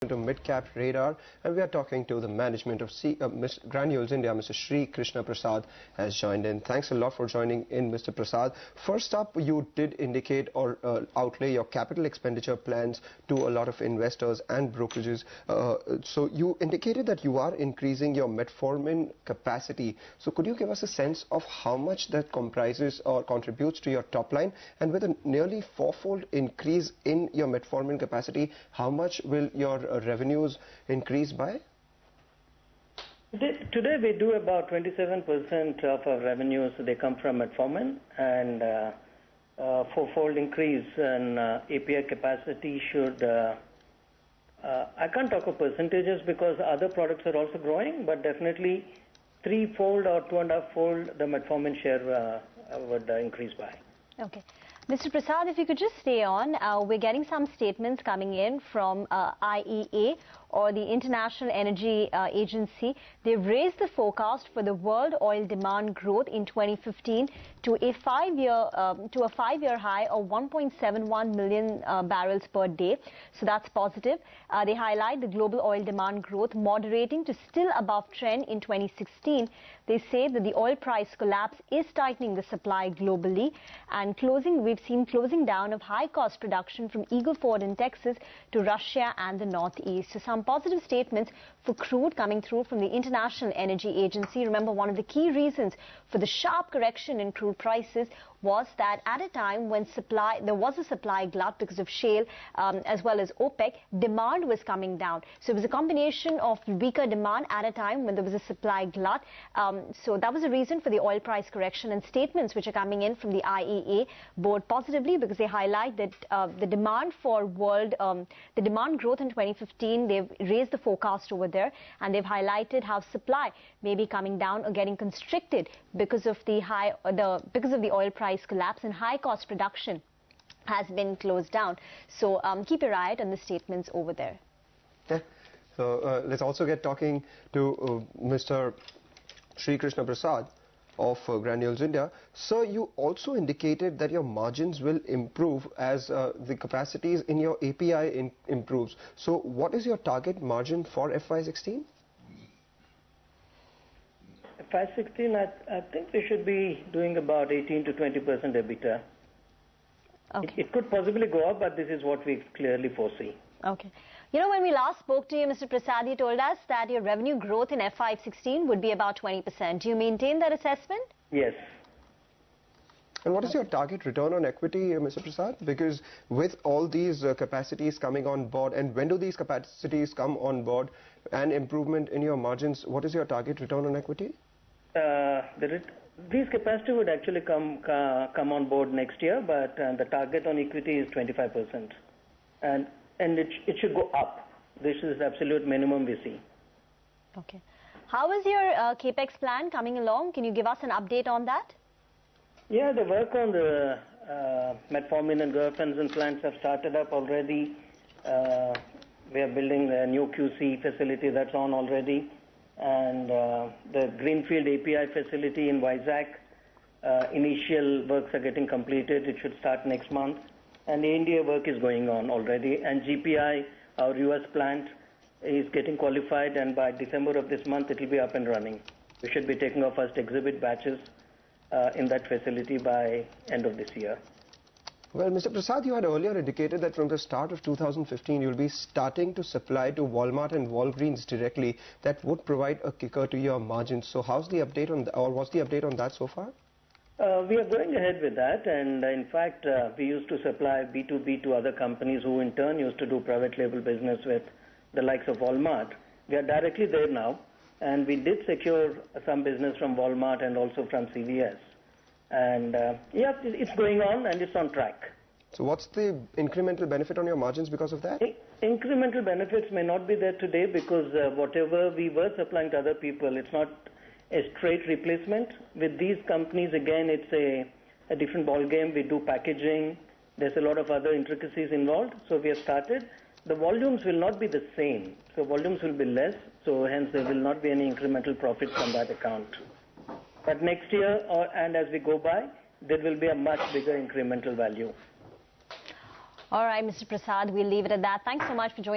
To Mid-Cap Radar, and we are talking to the management of Granules India. Mr. Krishna Prasad has joined in. Thanks a lot for joining in, Mr. Prasad. First up, you did indicate or outlay your capital expenditure plans to a lot of investors and brokerages. So you indicated that you are increasing your metformin capacity. So could you give us a sense of how much that comprises or contributes to your top line? And with a nearly fourfold increase in your metformin capacity, how much will your revenues increase by? Today we do about 27% of our revenues, they come from metformin, and fourfold increase in API capacity should, I can't talk of percentages because other products are also growing, but definitely threefold or 2.5-fold the metformin share would increase by. Okay. Mr. Prasad, if you could just stay on, we're getting some statements coming in from IEA, or the International Energy Agency. They've raised the forecast for the world oil demand growth in 2015 to a five-year high of 1.71 million barrels per day. So that's positive. They highlight the global oil demand growth moderating to still above trend in 2016. They say that the oil price collapse is tightening the supply globally, and we've seen closing down of high-cost production from Eagle Ford in Texas to Russia and the Northeast. So some positive statements for crude coming through from the International Energy Agency. Remember, one of the key reasons for the sharp correction in crude prices was that at a time when there was a supply glut because of shale as well as OPEC, demand was coming down. So it was a combination of weaker demand at a time when there was a supply glut. So that was a reason for the oil price correction, and statements which are coming in from the IEA board positively because they highlight that the demand for the demand growth in 2015, they've raised the forecast over there, and they've highlighted how supply may be coming down or getting constricted because of the oil price collapse, and high cost production has been closed down. So keep your eye out on the statements over there. Yeah. So let's also get talking to Mr. Krishna Prasad of Granules India. Sir, you also indicated that your margins will improve as the capacities in your API improves. So what is your target margin for FY16? FY16, I think we should be doing about 18 to 20% EBITDA. Okay. It could possibly go up, but this is what we clearly foresee. Okay. You know, when we last spoke to you, Mr. Prasad, you told us that your revenue growth in FY16 would be about 20%. Do you maintain that assessment? Yes. And what is your target return on equity, Mr. Prasad? Because with all these capacities coming on board, and when do these capacities come on board, and improvement in your margins, what is your target return on equity? These capacity would actually come on board next year, but the target on equity is 25%. And it should go up. This is the absolute minimum we see. Okay. How is your Capex plan coming along? Can you give us an update on that? Yeah, the work on the metformin and guaifenesin plants have started up already. We are building a new QC facility that's on already. And the Greenfield API facility in Vizag, initial works are getting completed. It should start next month. And the India work is going on already. And GPI, our US plant, is getting qualified, and by December of this month, it will be up and running. We should be taking our first exhibit batches in that facility by end of this year. Well, Mr. Prasad, you had earlier indicated that from the start of 2015, you'll be starting to supply to Walmart and Walgreens directly. That would provide a kicker to your margins. So how's the update on or what's the update on that so far? We are going ahead with that, and in fact, we used to supply B2B to other companies who in turn used to do private label business with the likes of Walmart. We are directly there now, and we did secure some business from Walmart and also from CVS. And yeah, it's going on and it's on track. So what's the incremental benefit on your margins because of that? Incremental benefits may not be there today because whatever we were supplying to other people, it's not a straight replacement. With these companies, again, it's a different ball game. We do packaging. There's a lot of other intricacies involved. So we have started. The volumes will not be the same. So volumes will be less. So hence there will not be any incremental profits on that account. But next year, and as we go by, there will be a much bigger incremental value. All right, Mr. Prasad, we'll leave it at that. Thanks so much for joining.